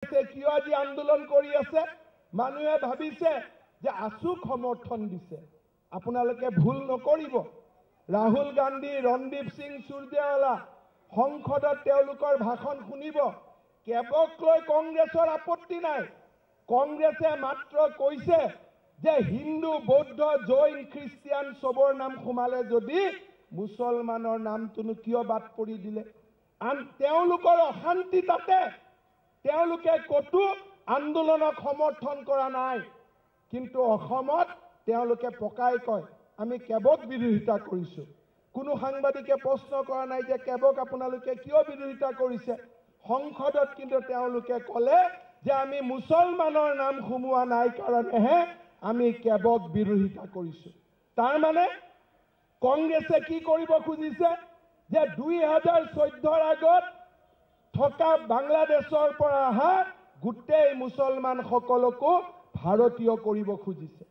কিয় আজি আন্দোলন কৰি আছে মানুহে ভাবিছে যে আছুক সমৰ্থন দিছে আপোনালোকে ভুল নকৰিব ৰাহুল গান্ধী ৰণদীপ সিং সুৰজেৱালা সংসদত তেওঁলোকৰ ভাষণ শুনিব কেৱক লৈ কংগ্ৰেছৰ আপত্তি নাই কংগ্ৰেছে মাত্ৰ কৈছে যে হিন্দু বৌদ্ধ জৈন খ্ৰীষ্টিয়ান সবৰ নাম সোমালে যদি মুছলমানৰ নামটোনো কিয় বাদ পৰি দিলে আন তেওঁলোকৰ অশান্তি তাতে তেওঁলোকে কতো আন্দোলনক সমৰ্থন কৰা নাই কিন্তু অসমত তেওঁলোকে পকাই কয় আমি কেৱক বিৰোধিতা কৰিছো কোনো সাংবাদিকে প্ৰশ্ন কৰা নাই যে কেৱক আপোনালোকে কিয় বিৰোধিতা কৰিছে সংসদত কিন্তু তেওঁলোকে ক'লে যে আমি মুছলমানৰ নাম সোমোৱা নাই কাৰণেহে আমি কেৱক বিৰোধিতা কৰিছো তাৰ মানে কংগ্ৰেছে কি কৰিব খুজিছে যে 2014 আগত থকা বাংলাদেশৰ পৰা আহা গোটেই মুছলমান সকলকো ভাৰতীয় কৰিব খুজিছে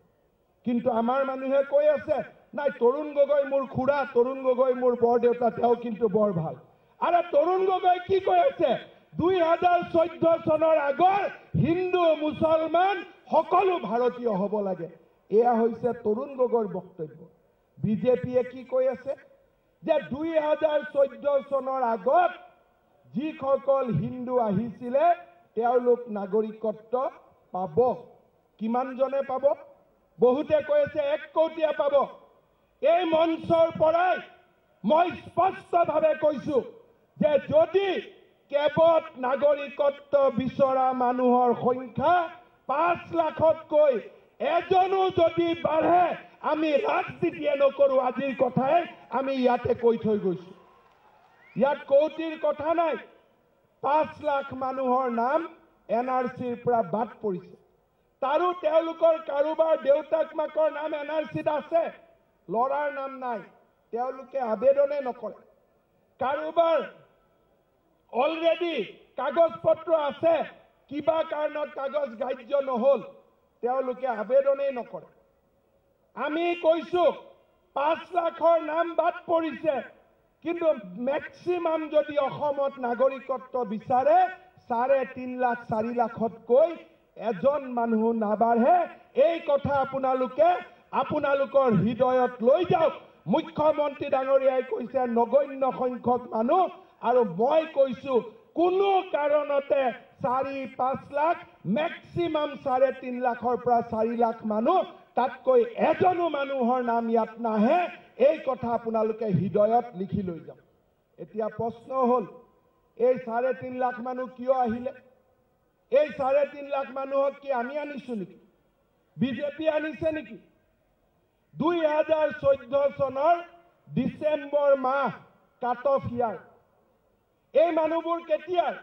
কিন্তু আমাৰ মানুহে কৈ আছে নাই তৰুণ গগৈ মোৰ খুৰা তৰুণ গগৈ মোৰ বৰদেউতা তেওঁ কিন্তু বৰ ভাল আৰু তৰুণ গগৈ কি কৈ আছে 2014 চনৰ আগৰ হিন্দু মুছলমান সকলো ভাৰতীয় হ'ব লাগে এয়া হৈছে তৰুণ গগৈৰ বক্তব্য বিজেপিয়ে কি কৈ আছে যে 2014 চনৰ আগত যিসকল হিন্দু আহিছিলে তেওঁলোক নাগৰিকত্ব পাব কিমানজনে পাব বহুতে কৈ আছে 1 কোটিয়ে পাব এই মঞ্চৰ পৰাই মই স্পষ্টভাৱে কৈছো যে যদি কেৱল নাগৰিকত্ব বিচৰা মানুহৰ সংখ্যা 5 লাখতকৈ এজনো যদি বাঢ়ে আমি ৰাজনীতিয়ে নকৰো আজিৰ কথাই আমি ইয়াতে কৈ থৈ গৈছো ইয়াত কোটিৰ কথা নাই 5 লাখ মানুহৰ নাম এনআৰসিৰ পৰা বাদ পৰিছে তাৰো তেওঁলোকৰ কাৰোবাৰ দেউতাক মাকৰ নাম এনআৰসিত আছে লৰাৰ নাম নাই তেওঁলোকে আবেদনে নকৰে কাৰোবাৰ অলৰেডি কাগজ পত্ৰ আছে কিবা কাৰণত কাগজ গ্ৰাহ্য নহল তেওঁলোকে আবেদনে নকৰে আমি কৈছো 5 লাখৰ নাম বাদ পৰিছে কিন্তু ম্যাক্সিমাম যদি অসমত নাগৰিকত্ব বিচাৰে 3.5 লাখ 4 লাখতকৈ এজন মানুহ নাবাঢ়ে এই কথা আপোনালোকৰ হৃদয়ত লৈ যাওক মুখ্যমন্ত্ৰী ডাঙৰীয়াই কৈছে নগণ্য সংখ্যক মানুহ আৰু মই কৈছো কোনো কাৰণতে 4-5 লাখ ম্যাক্সিমাম 3.5 লাখৰ পৰা 4 লাখ মানুহ তাতকৈ এজনো মানুহৰ নাম ইয়াত নাহে এই কথা আপোনালোকে হৃদয়ত লিখি লৈ যাওক এতিয়া প্ৰশ্ন হল এই 3.5 লাখ মানুহ কিয় আহিলে এই 3.5 লাখ মানুহক কি আমি আনিছো নেকি বিজেপি আনিছে নেকি 2014 চনৰ ডিসেম্বৰ মাহ কাট অফ ইয়াৰ এই মানুহবোৰ কেতিয়াৰ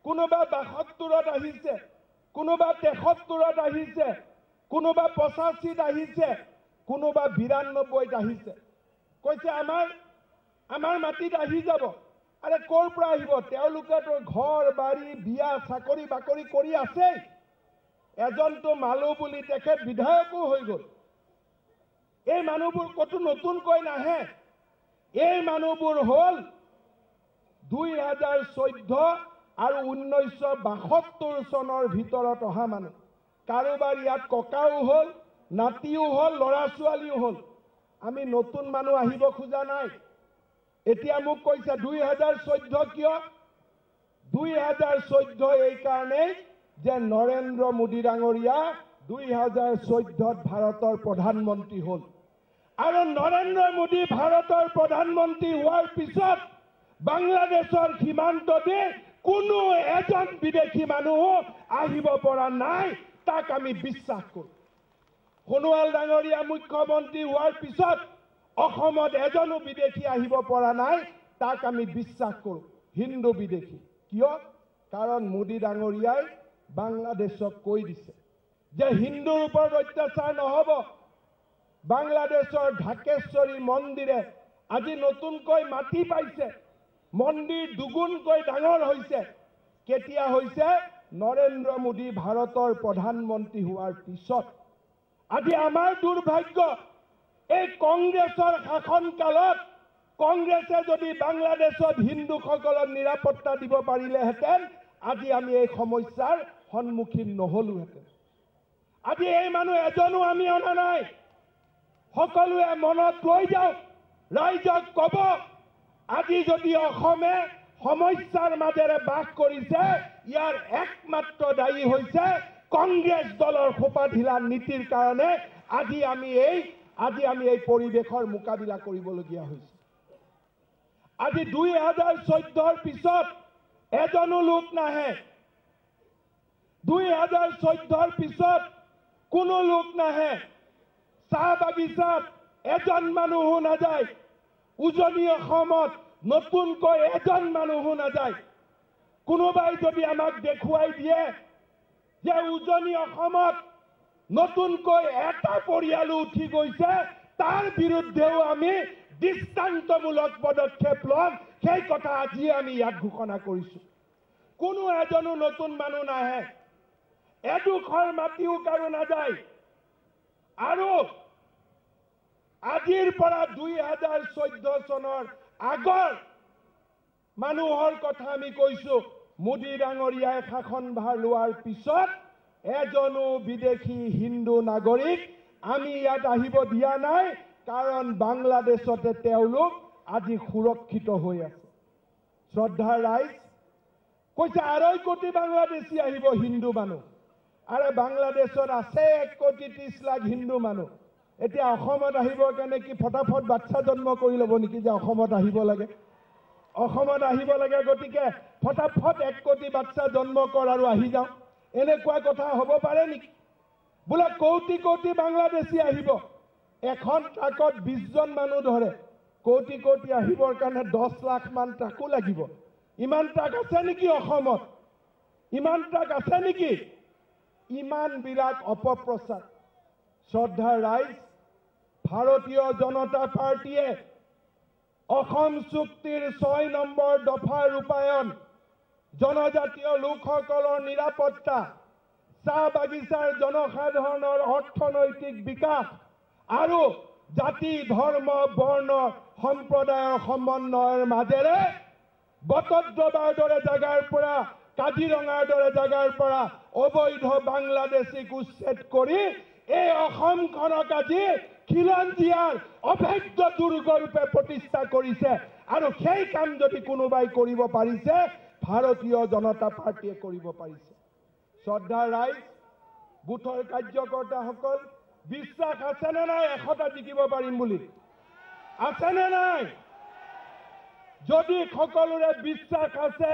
কোনোবা 72ত আহিছে কোনোবা 73ত আহিছে কোনোবা 85ত আহিছে কোনোবা 92ত আহিছে কৈছে আমাৰ মাটিত আহি যাব আৰে কোৰ পৰা আহিব তেওঁলোকে তো ঘৰ বাৰী বিয়া চাকৰি বাকৰি কৰি আছে এজনটো মালু বুলি তেখেত বিধায়কো হৈ গল এই মানুহবোৰ কত নতুনকৈ নাহে এই মানুহবোৰ হল 2014 আৰু 1972 চনৰ ভিতৰত অহা মানুহ কাৰোবাৰ ইয়াত ককাও হল নাতিও হল লৰা ছোৱালীও হল আমি নতুন মানুহ আহিব খোজা নাই এতিয়া মোক কৈছে 2014 কিয় 2014 এই কাৰণে যে নৰেন্দ্ৰ মোদী ডাঙৰীয়া 2014ত ভাৰতৰ প্ৰধানমন্ত্ৰী হল আৰু নৰেন্দ্ৰ মোদী ভাৰতৰ প্ৰধানমন্ত্ৰী হোৱাৰ পিছত বাংলাদেশৰ সীমান্ততে কোনো এজন বিদেশী মানুহ আহিব পৰা নাই তাক আমি বিশ্বাস কৰো সোণোৱাল ডাঙৰীয়া মুখ্যমন্ত্ৰী হোৱাৰ পিছত অসমত এজনো বিদেশী আহিব পৰা নাই তাক আমি বিশ্বাস কৰো হিন্দু বিদেশী কিয় কাৰণ মোদী ডাঙৰীয়াই বাংলাদেশক কৈ দিছে যে হিন্দুৰ ওপৰত অত্যাচাৰ নহব বাংলাদেশৰ ঢাকেশ্বৰী মন্দিৰে আজি নতুনকৈ মাটি পাইছে মন্দিৰ দুগুণকৈ ডাঙৰ হৈছে কেতিয়া হৈছে নৰেন্দ্ৰ মোদী ভাৰতৰ প্ৰধানমন্ত্ৰী হোৱাৰ পিছত আজি আমাৰ দুৰ্ভাগ্য এই কংগ্ৰেছৰ শাসন কালত কংগ্ৰেছে যদি বাংলাদেশত হিন্দুসকলক নিৰাপত্তা দিব পাৰিলেহেঁতেন আজি আমি এই সমস্যাৰ সন্মুখীন নহলোহেঁতেন। আজি এই মানুহ এজনো আমি অনা নাই। সকলোৱে মনত লৈ যাওক, ৰাইজক ক'ব, আজি যদি অসমে সমস্যাৰ মাজেৰে বাস কৰিছে, ইয়াৰ একমাত্ৰ দায়ী হৈছে কংগ্ৰেছ দলৰ সোপাঢিলা নীতিৰ কাৰণে আজি আমি এই পৰিৱেশৰ মোকাবিলা কৰিবলগীয়া হৈছে। আজি 2014 পিছত এজনো লোক নাহে। 2014 পিছত কোনো লোক নাহে। চাহ বাগিচাত এজন মানুহো নাযায়। উজনি অসমত নতুনকৈ এজন মানুহো নাযায়। কোনোবাই যদি আমাক দেখুৱাই দিয়ে যে উজনি অসমত নতুনকৈ এটা পৰিয়ালো উঠি গৈছে, তাৰ বিৰুদ্ধেও আমি দৃষ্টান্তমূলক পদক্ষেপ ল'ম, সেই কথা আজি আমি ইয়াত ঘোষণা কৰিছো। কোনো এজনো নতুন মানুহ নাহে। এডোখৰ মাটিও কাৰো নাযায়। আৰু আজিৰ পৰা 2014 চনৰ আগৰ মানুহৰ কথা আমি কৈছো। মোদী ডাঙৰীয়াই শাসনভাৰ লোৱাৰ পিছত এজনো বিদেশী হিন্দু নাগৰিক আমি ইয়াত আহিব দিয়া নাই, কাৰণ বাংলাদেশতে তেওঁলোক আজি সুৰক্ষিত হৈ আছে। শ্ৰদ্ধাৰ ৰাইজ কৈছে 2.5 কোটি বাংলাদেশী আহিব হিন্দু মানুহ। আৰে বাংলাদেশত আছে 1 কোটি 30 লাখ হিন্দু মানুহ। এতিয়া অসমত আহিবৰ কাৰণে কি ফটাফট বাচ্চা জন্ম কৰি ল'ব নেকি যে অসমত আহিব লাগে? অসমত আহিব লাগে, গতিকে ফটাফট 1 কোটি বাচ্চা জন্ম কৰ আৰু আহি যাওঁ, এনেকুৱা কথা হ'ব পাৰে নেকি? বোলে কোটি কোটি বাংলাদেশী আহিব, এখন ট্ৰাকত 20 জন মানুহ ধৰে। কোটি কোটি আহিবৰ কাৰণে 10 লাখ মান ট্ৰাকো লাগিব। ইমান ট্ৰাক আছে নেকি অসমত? ইমান ট্ৰাক আছে নেকি? ইমানবিলাক অপপ্ৰচাৰ। শ্ৰদ্ধাৰ ৰাইজ, ভাৰতীয় জনতা পাৰ্টীয়ে অসম চুক্তিৰ 6 নম্বৰ দফাৰ ৰূপায়ণ, জনজাতীয় লোকসকলৰ নিৰাপত্তা, চাহ বাগিচাৰ জনসাধাৰণৰ অৰ্থনৈতিক বিকাশ আৰু জাতি ধৰ্ম বৰ্ণ সম্প্ৰদায়ৰ সমন্বয়ৰ মাজেৰে বটদ্ৰৱাৰ দৰে জাগাৰ পৰা, কাজিৰঙাৰ দৰে জাগাৰ পৰা অবৈধ বাংলাদেশীক উচ্ছেদ কৰি এই অসমখনক আজি খিলঞ্জীয়াৰ অভেদ্য দুৰ্গৰূপে প্ৰতিষ্ঠা কৰিছে। আৰু সেই কাম যদি কোনোবাই কৰিব পাৰিছে, ভাৰতীয় জনতা পাৰ্টীয়ে কৰিব পাৰিছে। শ্ৰদ্ধাৰ ৰাইজ, বুথৰ কাৰ্যকৰ্তাসকল, বিশ্বাস আছেনে নাই 100টা জিকিব পাৰিম বুলি? আছেনে নাই? যদি সকলোৰে বিশ্বাস আছে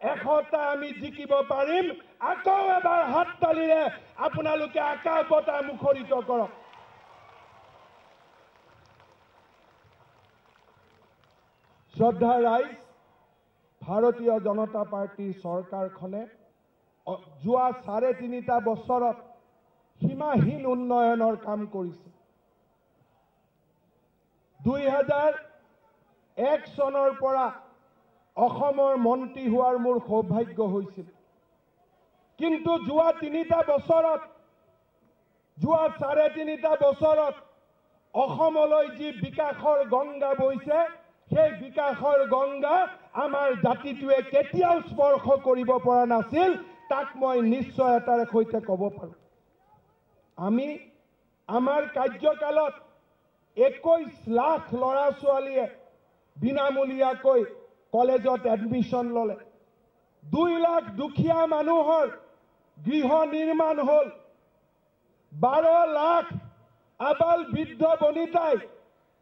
100টা আমি জিকিব পাৰিম, আকৌ এবাৰ হাত তালিৰে আপোনালোকে আকাশ বতাহ মুখৰিত কৰক। শ্ৰদ্ধাৰ ৰাইজ, ভাৰতীয় জনতা পাৰ্টীৰ চৰকাৰখনে যোৱা 3.5 বছৰত সীমাহীন উন্নয়নৰ কাম কৰিছে। 2001 চনৰ পৰা অসমৰ মন্ত্ৰী হোৱাৰ মোৰ সৌভাগ্য হৈছিল। কিন্তু যোৱা 3টা বছৰত, যোৱা 3.5 বছৰত অসমলৈ যি বিকাশৰ গংগা বৈছে, সেই বিকাশৰ গংগা আমাৰ জাতিটোৱে কেতিয়াও স্পৰ্শ কৰিব পৰা নাছিল। তাক মই নিশ্চয়তাৰে সৈতে ক'ব পাৰোঁ। আমি আমাৰ কাৰ্যকালত 21 লাখ ল'ৰা ছোৱালীয়ে বিনামূলীয়াকৈ কলেজত এডমিশ্যন ল'লে। 2 লাখ দুখীয়া মানুহৰ গৃহ নিৰ্মাণ হ'ল। 12 লাখ আবাল বৃদ্ধ বনিতাই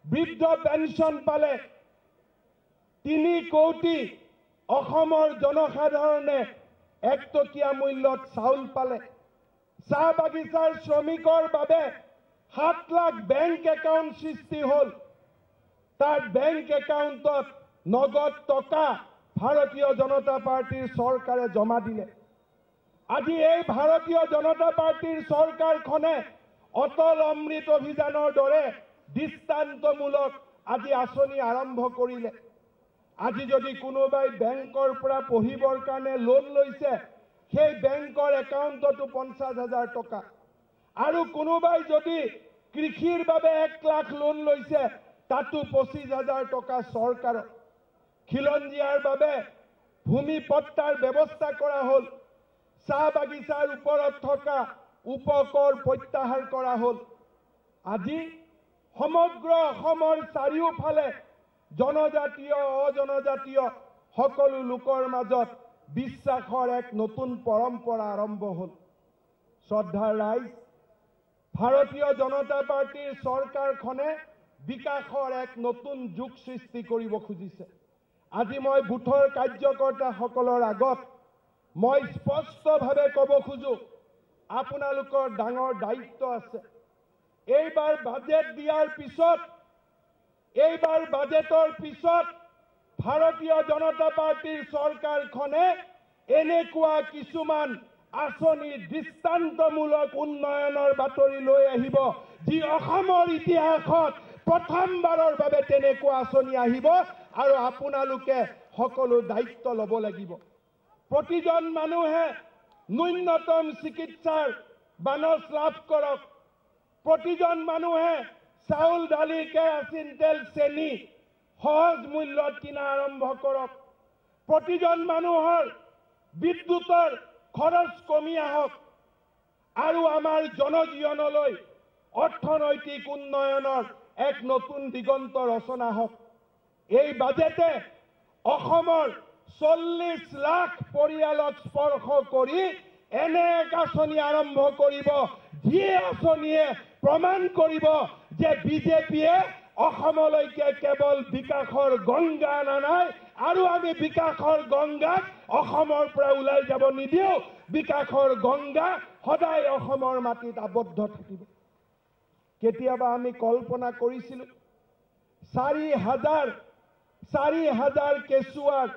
বৃদ্ধ পেঞ্চন পালে। 3 কোটি অসমৰ জনসাধাৰণে 1 টকীয়া মূল্যত চাউল পালে। চাহ বাগিচাৰ শ্ৰমিকৰ বাবে 7 লাখ বেংক একাউণ্ট সৃষ্টি হ'ল। তাৰ বেংক একাউণ্টত নগদ টকা ভাৰতীয় জনতা পাৰ্টীৰ চৰকাৰে জমা দিলে। আজি এই ভাৰতীয় জনতা পাৰ্টীৰ চৰকাৰখনে অটল অমৃত অভিযানৰ দৰে দৃষ্টান্তমূলক আজি আঁচনি আৰম্ভ কৰিলে। আজি যদি কোনোবাই বেংকৰ পৰা পঢ়িবৰ কাৰণে লোন লৈছে, সেই বেংকৰ একাউণ্টতো 50,000 টকা। আৰু কোনোবাই যদি কৃষিৰ বাবে 1 লাখ লোন লৈছে, তাতো 25,000 টকা চৰকাৰৰ। খিলঞ্জীয়াৰ বাবে ভূমি পট্টাৰ ব্যৱস্থা কৰা হ'ল, চাহ বাগিচাৰ ওপৰত থকা উপকৰ প্ৰত্যাহাৰ কৰা হ'ল। আজি সমগ্ৰ অসমৰ চাৰিওফালে জনজাতীয় অজনজাতীয় সকলো লোকৰ মাজত বিশ্বাসৰ এক নতুন পৰম্পৰা আৰম্ভ হ'ল। শ্ৰদ্ধাৰ ৰাইজ, ভাৰতীয় জনতা পাৰ্টিৰ চৰকাৰখনে বিকাশৰ এক নতুন যুগ সৃষ্টি কৰিব খুজিছে। আজি মই বুথৰ কাৰ্যকৰ্তাসকলৰ আগত মই স্পষ্টভাৱে ক'ব খোজো, আপোনালোকৰ ডাঙৰ দায়িত্ব আছে। এইবাৰ বাজেট দিয়াৰ পিছত, এইবাৰ বাজেটৰ পিছত ভাৰতীয় জনতা পাৰ্টিৰ চৰকাৰখনে এনেকুৱা কিছুমান আঁচনি দৃষ্টান্তমূলক উন্নয়নৰ বাতৰি লৈ আহিব, যি অসমৰ ইতিহাসত প্ৰথমবাৰৰ বাবে তেনেকুৱা আঁচনি আহিব, আৰু আপোনালোকে সকলো দায়িত্ব ল'ব লাগিব। প্ৰতিজন মানুহে ন্যূনতম চিকিৎসাৰ বানচ লাভ কৰক। প্ৰতিজন মানুহে চাউল, দালি, কেৰাচিন তেল, চেনি সহজ মূল্যত কিনা আৰম্ভ কৰক। প্ৰতিজন মানুহৰ বিদ্যুতৰ খৰচ কমি আহক আৰু আমাৰ জনজীৱনলৈ অৰ্থনৈতিক উন্নয়নৰ এক নতুন দিগন্ত ৰচনা হওক। এই বাজেটে অসমৰ 40 লাখ পৰিয়ালক স্পৰ্শ কৰি এনে এক আঁচনি আৰম্ভ কৰিব, যি আঁচনিয়ে প্ৰমাণ কৰিব যে বিজেপিয়ে অসমলৈকে কেৱল বিকাশৰ গংগা অনা নাই, আৰু আমি বিকাশৰ গংগাক অসমৰ পৰা ওলাই যাব নিদিওঁ। বিকাশৰ গংগা সদায় অসমৰ মাটিত আবদ্ধ থাকিব। কেতিয়াবা আমি কল্পনা কৰিছিলোঁ 4,000 কেঁচুৱাৰ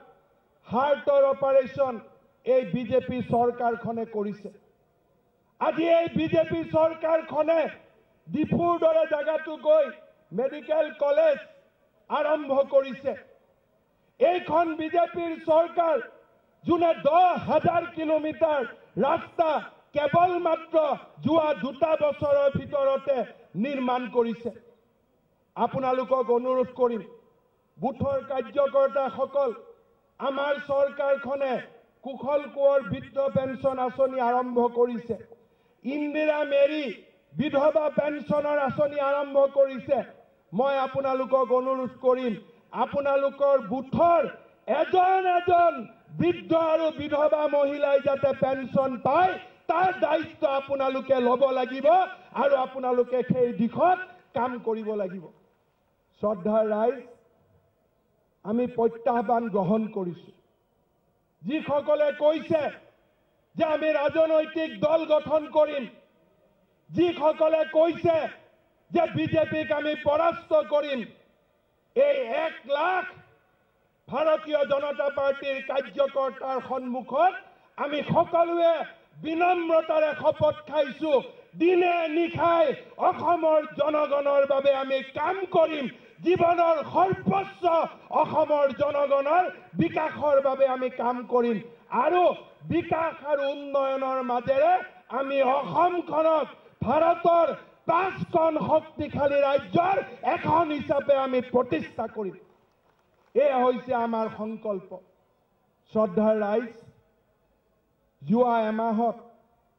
হাৰ্টৰ অপাৰেশ্যন এই বিজেপি চৰকাৰখনে কৰিছে। আজি এই বিজেপি চৰকাৰখনে ডিফুৰ দৰে জাগাটো গৈ মেডিকেল কলেজ আৰম্ভ কৰিছে। এইখন বিজেপিৰ চৰকাৰ যোনে 10,000 কিলোমিটাৰ ৰাস্তা কেৱল মাত্ৰ যোৱা 2 বছৰৰ ভিতৰতে নিৰ্মাণ কৰিছে। আপোনালোকক অনুৰোধ কৰিম, বুথৰ কাৰ্যকৰ্তাসকল, আমাৰ চৰকাৰখনে কুশল কোঁৱৰ বৃদ্ধ পেঞ্চন আঁচনি আৰম্ভ কৰিছে। ইন্দিৰা মেৰী বিধৱা পেঞ্চনৰ আঁচনি আৰম্ভ কৰিছে। মই আপোনালোকক অনুৰোধ কৰিম, আপোনালোকৰ বুথৰ এজন বৃদ্ধ আৰু বিধৱা মহিলাই যাতে পেঞ্চন পায়, তাৰ দায়িত্ব আপোনালোকে ল'ব লাগিব আৰু আপোনালোকে সেই দিশত কাম কৰিব লাগিব। শ্ৰদ্ধাৰ ৰাইজ, আমি প্ৰত্যাহ্বান গ্ৰহণ কৰিছোঁ। যিসকলে কৈছে যে আমি ৰাজনৈতিক দল গঠন কৰিম, যিসকলে কৈছে যে বিজেপিক আমি পৰাস্ত কৰিম, এই 1 লাখ ভাৰতীয় জনতা পাৰ্টিৰ কাৰ্যকৰ্তাৰ সন্মুখত আমি সকলোৱে বিনম্ৰতাৰে শপত খাইছোঁ, দিনে নিশাই অসমৰ জনগণৰ বাবে আমি কাম কৰিম। জীৱনৰ সৰ্বোচ্চ অসমৰ জনগণৰ বিকাশৰ বাবে আমি কাম কৰিম, আৰু বিকাশ আৰু উন্নয়নৰ মাজেৰে আমি অসমখনক ভাৰতৰ 5খন শক্তিশালী ৰাজ্যৰ এখন হিচাপে আমি প্ৰতিষ্ঠা কৰিম। এয়া হৈছে আমাৰ সংকল্প। শ্ৰদ্ধাৰ ৰাইজ, যোৱা এমাহত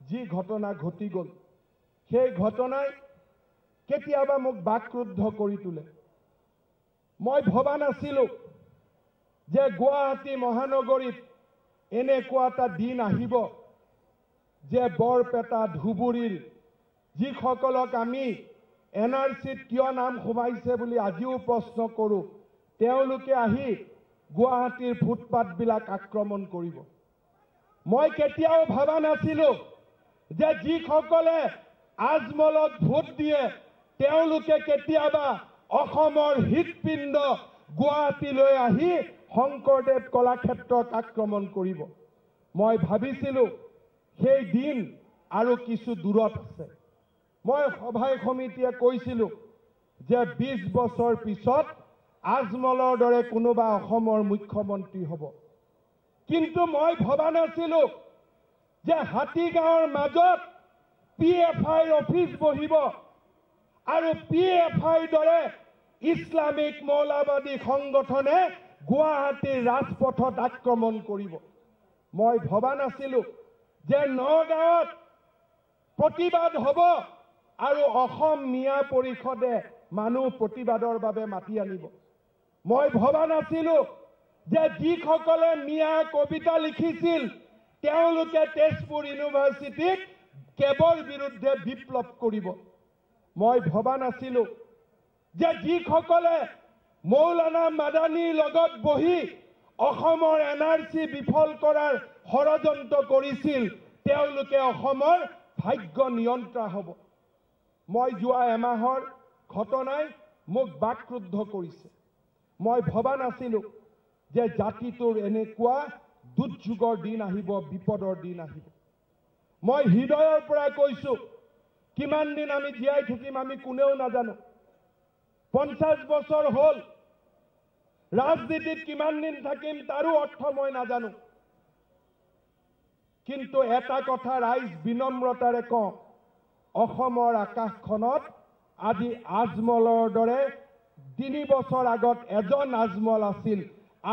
যি ঘটনা ঘটি গ'ল, সেই ঘটনাই কেতিয়াবা মোক বাকৰুদ্ধ কৰি তোলে। মই ভবা নাছিলোঁ যে গুৱাহাটী মহানগৰীত এনেকুৱা এটা দিন আহিব যে বৰপেটা, ধুবুৰীৰ যিসকলক আমি NRCত কিয় নাম সোমাইছে বুলি আজিও প্ৰশ্ন কৰোঁ, তেওঁলোকে আহি গুৱাহাটীৰ ফুটপাথবিলাক আক্ৰমণ কৰিব। মই কেতিয়াও ভবা নাছিলোঁ যে যিসকলে আজমলক ভোট দিয়ে, তেওঁলোকে কেতিয়াবা অসমৰ হৃদপিণ্ড গুৱাহাটীলৈ আহি শংকৰদেৱ কলাক্ষেত্ৰত আক্ৰমণ কৰিব। মই ভাবিছিলোঁ সেই দিন আৰু কিছু দূৰত আছে। মই সভাই সমিতিয়ে কৈছিলোঁ যে 20 বছৰ পিছত আজমলৰ দৰে কোনোবা অসমৰ মুখ্যমন্ত্ৰী হ'ব। কিন্তু মই ভবা নাছিলোঁ যে হাতীগাঁৱৰ মাজত PFIৰ অফিচ বহিব, আৰু PFIৰ দৰে ইছলামিক মৌলবাদী সংগঠনে গুৱাহাটীৰ ৰাজপথত আক্ৰমণ কৰিব। মই ভবা নাছিলো যে নগাঁৱত প্ৰতিবাদ হ'ব আৰু অসম মিয়া পৰিষদে মানুহ প্ৰতিবাদৰ বাবে মাতি আনিব। মই ভবা নাছিলো যে যিসকলে মিয়া কবিতা লিখিছিল তেওঁলোকে তেজপুৰ ইউনিভাৰ্চিটিত কেৱল বিৰুদ্ধে বিপ্লৱ কৰিব। মই ভবা নাছিলো যে যিসকলে মৌলানা মাদানীৰ লগত বহি অসমৰ NRC বিফল কৰাৰ ষড়যন্ত্ৰ কৰিছিল তেওঁলোকে অসমৰ ভাগ্য নিয়ন্ত্ৰা হ'ব। মই যোৱা এমাহৰ ঘটনাই মোক বাকৰুদ্ধ কৰিছে। মই ভবা নাছিলো যে জাতিটোৰ এনেকুৱা দুৰ্যোগৰ দিন আহিব, বিপদৰ দিন আহিব। মই হৃদয়ৰ পৰা কৈছো, কিমান দিন আমি জীয়াই থাকিম আমি কোনেও নাজানো। 50 বছৰ হ'ল, ৰাজনীতিত কিমান দিন থাকিম তাৰো অৰ্থ মই নাজানো। কিন্তু এটা কথা ৰাইজ বিনম্ৰতাৰে কওঁ, অসমৰ আকাশখনত আজি আজমলৰ দৰে 3 বছৰ আগত এজন আজমল আছিল।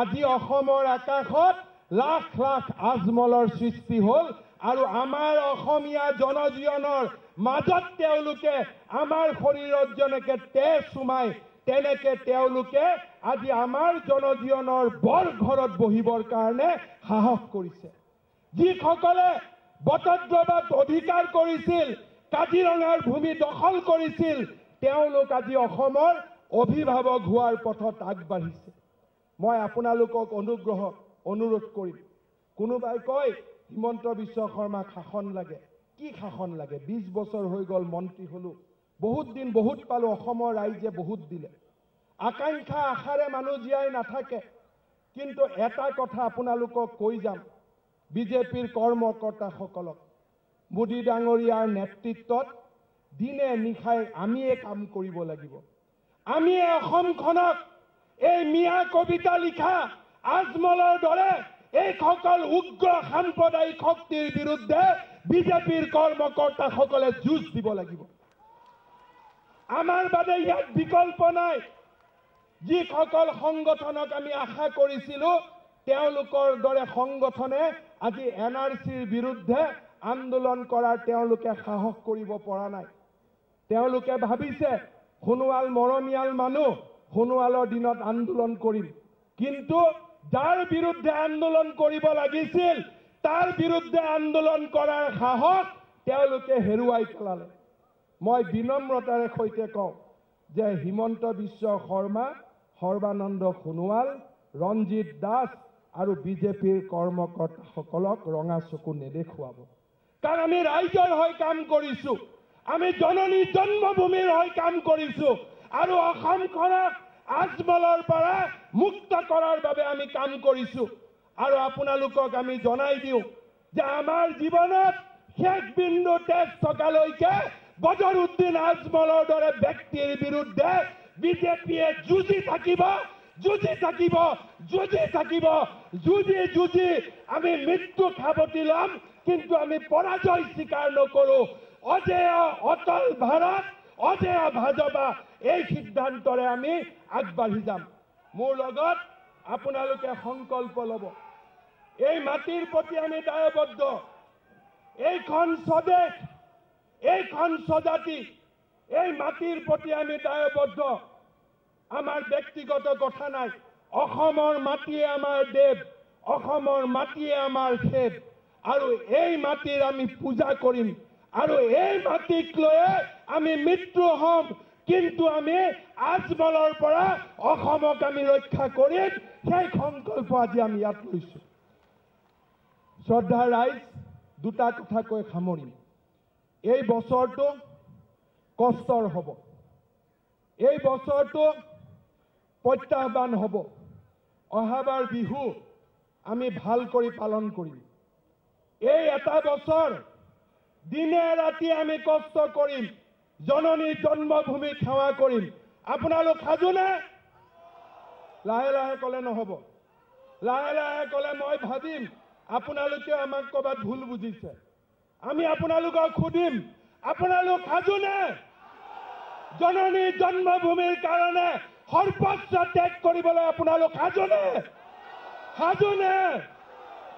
আজি অসমৰ আকাশত লাখ লাখ আজমলৰ সৃষ্টি হ'ল আৰু আমাৰ অসমীয়া জনজীৱনৰ মাজত তেওঁলোকে আমাৰ শৰীৰত যেনেকে তেজ সোমাই তেনেকে তেওঁলোকে আজি আমাৰ জনজীৱনৰ বৰ ঘৰত বহিবৰ কাৰণে সাহস কৰিছে। যিসকলে বটদ্ৰৱাত অধিকাৰ কৰিছিল, কাজিৰঙাৰ ভূমি দখল কৰিছিল, তেওঁলোক আজি অসমৰ অভিভাৱক হোৱাৰ পথত আগবাঢ়িছে। মই আপোনালোকক অনুৰোধ কৰিম, কোনোবাই কয় হিমন্ত বিশ্ব শৰ্মাক শাসন লাগে। কি শাসন লাগে? 20 বছৰ হৈ গ'ল মন্ত্ৰী হলো, বহুত দিন বহুত পালো, অসমৰ ৰাইজে বহুত দিলে। আকাংক্ষা আশাৰে মানুহ জীয়াই নাথাকে। কিন্তু এটা কথা আপোনালোকক কৈ যাম, বিজেপিৰ কৰ্মকৰ্তাসকলক, মোদী ডাঙৰীয়াৰ নেতৃত্বত দিনে নিশাই আমিয়ে কাম কৰিব লাগিব। আমিয়ে অসমখনক এই মিয়া কবিতা লিখা আজমলৰ দৰে এইসকল উগ্ৰ সাম্প্ৰদায়িক শক্তিৰ বিৰুদ্ধে বিজেপিৰ কৰ্মকৰ্তাসকলে যুঁজ দিব লাগিব। আমাৰ বাদে ইয়াত বিকল্প নাই। যিসকল সংগঠনক আমি আশা কৰিছিলো তেওঁলোকৰ দৰে সংগঠনে আজি NRCৰ বিৰুদ্ধে আন্দোলন কৰাৰ তেওঁলোকে সাহস কৰিব পৰা নাই। তেওঁলোকে ভাবিছে সোণোৱাল মৰমীয়াল মানুহ, সোণোৱালৰ দিনত আন্দোলন কৰিম। কিন্তু যাৰ বিৰুদ্ধে আন্দোলন কৰিব লাগিছিল তাৰ বিৰুদ্ধে আন্দোলন কৰাৰ সাহস তেওঁলোকে হেৰুৱাই পেলালে। মই বিনম্ৰতাৰে সৈতে কওঁ যে হিমন্ত বিশ্ব শৰ্মা, সৰ্বানন্দ সোণোৱাল, ৰঞ্জিত দাস আৰু বিজেপিৰ কৰ্মকৰ্তাসকলক ৰঙা চকু নেদেখুৱাব। কাৰণ আমি ৰাইজৰ হৈ কাম কৰিছো, আমি জননী জন্মভূমিৰ হৈ কাম কৰিছো আৰু অসমখনক আজমলৰ পৰা মুক্ত কৰাৰ বাবে আমি কাম কৰিছো। আৰু আপোনালোকক আমি জনাই দিওঁ যে আমাৰ জীৱনত শেষ বিন্দু তেজ থকালৈকে বদৰুদ্দিন আজমলৰ দৰে ব্যক্তিৰ বিৰুদ্ধে বিজেপিয়ে যুঁজি থাকিব, যুঁজি থাকিব, যুঁজি থাকিব। যুঁজি আমি মৃত্যুক সাৱটি ল'ম, কিন্তু আমি পৰাজয় স্বীকাৰ নকৰো। অজেয় অটল ভাৰত, অজেয় ভাজপা, এই সিদ্ধান্তৰে আমি আগবাঢ়ি যাম। মোৰ লগত আপোনালোকে সংকল্প ল'ব, এই মাটিৰ প্ৰতি আমি দায়বদ্ধ। এইখন স্বদেশ, এইখন স্বজাতি, এই মাটিৰ প্ৰতি আমি দায়বদ্ধ। আমাৰ ব্যক্তিগত কথা নাই। অসমৰ মাটিয়ে আমাৰ দেৱ, অসমৰ মাটিয়ে আমাৰ খেদ, আৰু এই মাটিৰ আমি পূজা কৰিম আৰু এই মাটিক লৈয়ে আমি মৃত্যু হ'ম। কিন্তু আমি আজমলৰ পৰা অসমক আমি ৰক্ষা কৰিম, সেই সংকল্প আজি আমি ইয়াত লৈছো। শ্ৰদ্ধা ৰাইজ, দুটা কথা কৈ সামৰিম। এই বছৰটো কষ্টৰ হ'ব, এই বছৰটো প্ৰত্যাহ্বান হ'ব। অহাবাৰ বিহু আমি ভাল কৰি পালন কৰিম। এই এটা বছৰ দিনে ৰাতি আমি কষ্ট কৰিম, জননীৰ জন্মভূমিক সেৱা কৰিম। আপোনালোক সাজুনে? লাহে লাহে ক'লে নহ'ব, লাহে লাহে ক'লে মই ভাবিম আপোনালোকে আমাক ক'ৰবাত ভুল বুজিছে। আমি আপোনালোকক সুধিম, আপোনালোক সাজুনে? জননীৰ জন্মভূমিৰ কাৰণে সৰ্বোচ্চ ত্যাগ কৰিবলৈ আপোনালোক সাজুনে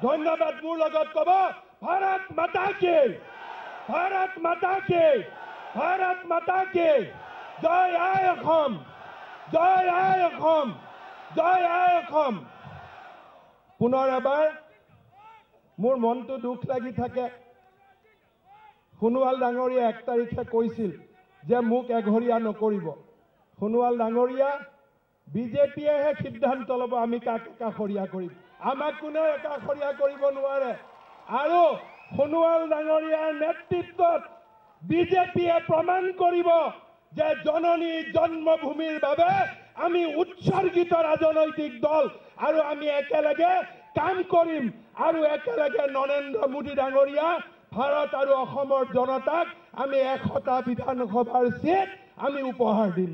ধন্যবাদ মোৰ লগত ক'ব ভাৰত মাতা কি ভাৰত মাতা কি ভাৰত মাতা কি জয় আই অসম জয় আই অসম জয় আই অসম পুনৰ এবাৰ মোৰ মনটো দুখ লাগি থাকে সোণোৱাল ডাঙৰীয়া 1 তাৰিখে কৈছিল যে মোক এঘৰীয়া নকৰিব সোণোৱাল ডাঙৰীয়া বিজেপিয়েহে সিদ্ধান্ত ল'ব আমি কাক একাষৰীয়া কৰিম আমাক কোনেও একাষৰীয়া কৰিব নোৱাৰে আৰু সোণোৱাল ডাঙৰীয়াৰ নেতৃত্বত বিজেপিয়ে প্ৰমাণ কৰিব যে জননী জন্মভূমিৰ বাবে আমি উৎসৰ্গিত ৰাজনৈতিক দল আৰু আমি একেলগে কাম কৰিম আৰু একেলগে নৰেন্দ্ৰ মোদী ডাঙৰীয়া ভাৰত আৰু অসমৰ জনতাক আমি 100টা বিধানসভাৰ সিট আমি উপহাৰ দিম